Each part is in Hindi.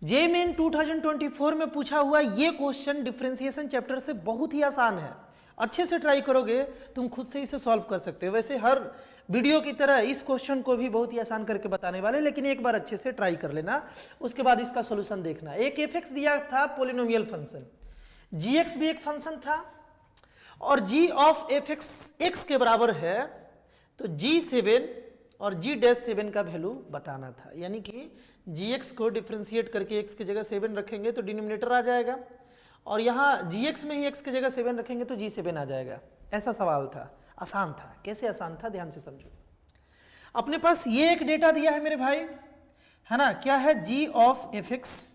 जे मेन 2024 में पूछा हुआ ये क्वेश्चन डिफरेंशिएशन चैप्टर से बहुत ही आसान है। अच्छे से ट्राई करोगे तुम खुद से इसे सॉल्व कर सकते हो। वैसे हर वीडियो की तरह इस क्वेश्चन को भी बहुत ही आसान करके बताने वाले, लेकिन एक बार अच्छे से ट्राई कर लेना, उसके बाद इसका सॉल्यूशन देखना। एक एफ दिया था पोलिनोमियल फंक्शन, जी एक्स भी एक फंक्शन था और जी ऑफ एफ एक्स के बराबर है, तो G7 और G-7 का वैल्यू बताना था। यानी कि Gx को डिफ्रेंशिएट करके x की जगह 7 रखेंगे तो डिनोमिनेटर आ जाएगा, और यहाँ Gx में ही x की जगह 7 रखेंगे तो G7 आ जाएगा। ऐसा सवाल था, आसान था। कैसे आसान था, ध्यान से समझो। अपने पास ये एक डेटा दिया है मेरे भाई, है ना, क्या है, g of F X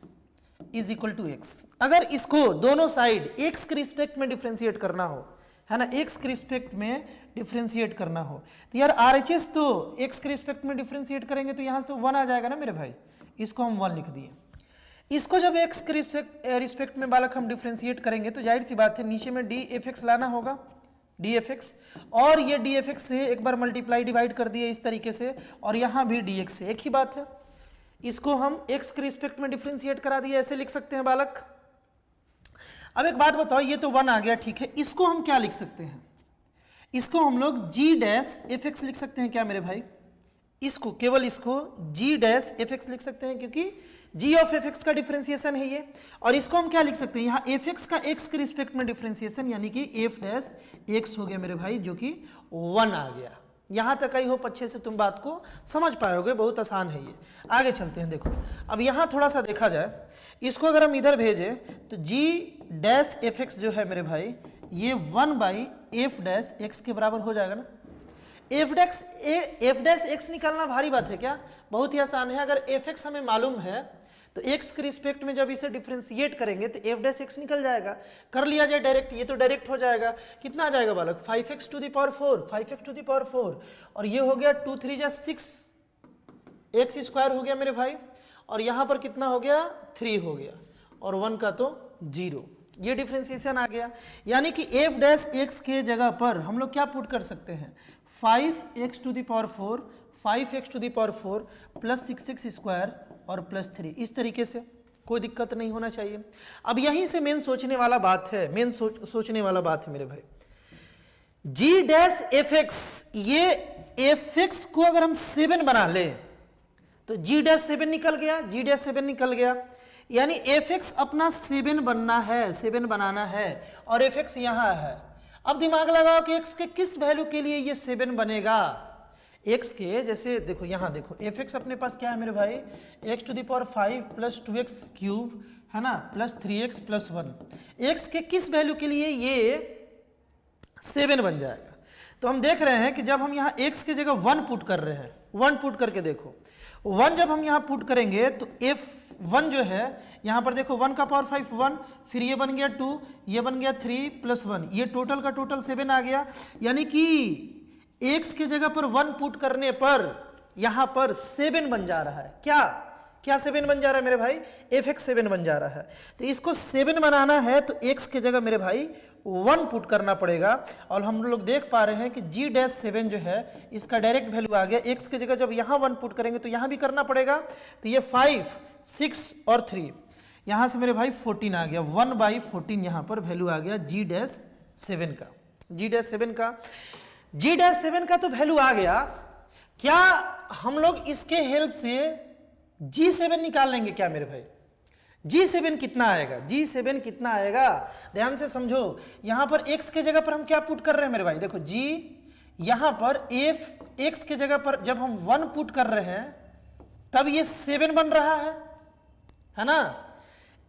is equal to X. अगर इसको दोनों साइड x के रिस्पेक्ट में डिफ्रेंशिएट करना हो, है ना, x के रिस्पेक्ट में डिफरेंशिएट करना हो, तो यार RHS तो x के रिस्पेक्ट में डिफरेंशिएट करेंगे तो यहाँ से 1 आ जाएगा ना मेरे भाई, इसको हम 1 लिख दिए। इसको जब x के रिस्पेक्ट में बालक हम डिफरेंशिएट करेंगे तो जाहिर सी बात है नीचे में dfx लाना होगा, dfx, और ये dfx से एक बार मल्टीप्लाई डिवाइड कर दिए इस तरीके से, और यहाँ भी dx से, एक ही बात है। इसको हम x के रिस्पेक्ट में डिफरेंशिएट करा दिए, ऐसे लिख सकते हैं बालक। अब एक बात बताओ, ये तो 1 आ गया, ठीक है, इसको हम क्या लिख सकते हैं, इसको हम लोग g डैश एफ एक्स लिख सकते हैं क्या मेरे भाई, इसको, केवल इसको g डैश एफ एक्स लिख सकते हैं, क्योंकि g ऑफ एफ एक्स का डिफरेंशिएशन है ये। और इसको हम क्या लिख सकते हैं, यहाँ एफ एक्स का x के रिस्पेक्ट में डिफरेंशिएशन, यानी कि एफ डैश एक्स हो गया मेरे भाई, जो कि 1 आ गया। यहाँ तक आई होप अच्छे से तुम बात को समझ पाओगे, बहुत आसान है ये। आगे चलते हैं, देखो अब यहाँ थोड़ा सा देखा जाए, इसको अगर हम इधर भेजें तो g डैश एफ एक्स जो है मेरे भाई, ये 1 बाई एफ डैश एक्स के बराबर हो जाएगा ना। एफ डैश एक्स निकालना भारी बात है क्या, बहुत ही आसान है। अगर एफ एक्स हमें मालूम है तो x के रिस्पेक्ट में जब इसे डिफरेंशिएट करेंगे तो एफ डैश एक्स निकल जाएगा। कर लिया जाए डायरेक्ट, ये तो डायरेक्ट हो जाएगा। कितना आ जाएगा बालक, 5x to the power 4, 5x to the power 4, और ये हो गया 2 3 जा 6 x स्क्वायर हो गया मेरे भाई, और यहाँ पर कितना हो गया, 3 हो गया, और 1 का तो 0। ये डिफरेंशिएशन आ गया। यानी कि एफ डैश एक्स के जगह पर हम लोग क्या पुट कर सकते हैं, 5x to the power 4, 5x to the power 4 plus 6x square और प्लस 3, इस तरीके से। कोई दिक्कत नहीं होना चाहिए। अब यहीं से मेन सोचने वाला बात है, मेन सोचने वाला बात है मेरे भाई, g डैश एफ एक्स, ये एफ एक्स को अगर हम 7 बना ले तो g डैश 7 निकल गया, g डैश 7 निकल गया, यानी एफ एक्स अपना 7 बनना है, 7 बनाना है, और एफ एक्स यहाँ है। अब दिमाग लगाओ कि x के किस वैल्यू के लिए ये 7 बनेगा। x के जैसे देखो, यहाँ देखो, एफ एक्स अपने पास क्या है मेरे भाई, x to the power 5 plus 2x cube, है ना, प्लस 3x प्लस 1, x के किस वैल्यू के लिए ये 7 बन जाएगा। तो हम देख रहे हैं कि जब हम यहाँ x की जगह 1 पुट कर रहे हैं, 1 पुट करके देखो, 1 जब हम यहाँ पुट करेंगे तो f1 जो है, यहाँ पर देखो 1 का पावर 5 1, फिर ये बन गया 2, ये बन गया 3 प्लस 1, ये टोटल का टोटल 7 आ गया। यानी कि x की जगह पर 1 पुट करने पर यहाँ पर 7 बन जा रहा है। क्या क्या 7 बन जा रहा है मेरे भाई, एफ एक्स 7 बन जा रहा है। तो इसको 7 बनाना है तो x की जगह मेरे भाई 1 पुट करना पड़ेगा, और हम लोग देख पा रहे हैं कि g डैश 7 जो है इसका डायरेक्ट वैल्यू आ गया। x की जगह जब यहाँ 1 पुट करेंगे तो यहाँ भी करना पड़ेगा, तो ये 5 6 और 3, यहाँ से मेरे भाई 14 आ गया, 1 बाई 14 यहाँ पर वैल्यू आ गया g डैश 7 का, g डैश 7 का, g डैश 7 का तो वैल्यू आ गया। क्या हम लोग इसके हेल्प से G7 निकाल लेंगे क्या मेरे भाई, G7 कितना आएगा, G7 कितना आएगा, ध्यान से समझो। यहां पर x के जगह पर हम क्या पुट कर रहे हैं मेरे भाई, देखो G, यहां पर f x के जगह पर जब हम 1 पुट कर रहे हैं तब ये 7 बन रहा है ना।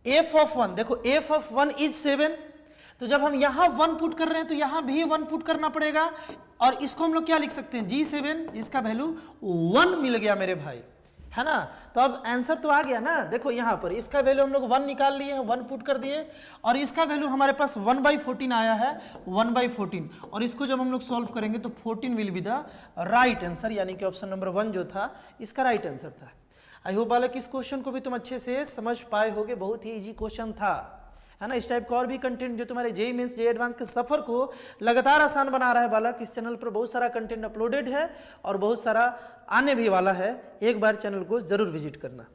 f ऑफ 1, देखो f ऑफ 1 इज 7, तो जब हम यहां 1 पुट कर रहे हैं तो यहां भी 1 पुट करना पड़ेगा, और इसको हम लोग क्या लिख सकते हैं, G7, जिसका वैल्यू 1 मिल गया मेरे भाई, है ना। तो अब आंसर तो आ गया ना, देखो यहाँ पर इसका वैल्यू हम लोग 1 निकाल लिए हैं, 1 पुट कर दिए, और इसका वैल्यू हमारे पास 1/14 आया है, 1/14, और इसको जब हम लोग सॉल्व करेंगे तो 14 will be the right answer, यानी कि ऑप्शन नंबर 1 जो था इसका राइट आंसर था। आई होप बालक इस क्वेश्चन को भी तुम अच्छे से समझ पाए होगे, बहुत ही इजी क्वेश्चन था, है ना। इस टाइप का और भी कंटेंट जो तुम्हारे जेईई मेंस जेईई एडवांस के सफर को लगातार आसान बना रहा है बालक, इस चैनल पर बहुत सारा कंटेंट अपलोडेड है और बहुत सारा आने भी वाला है। एक बार चैनल को जरूर विजिट करना।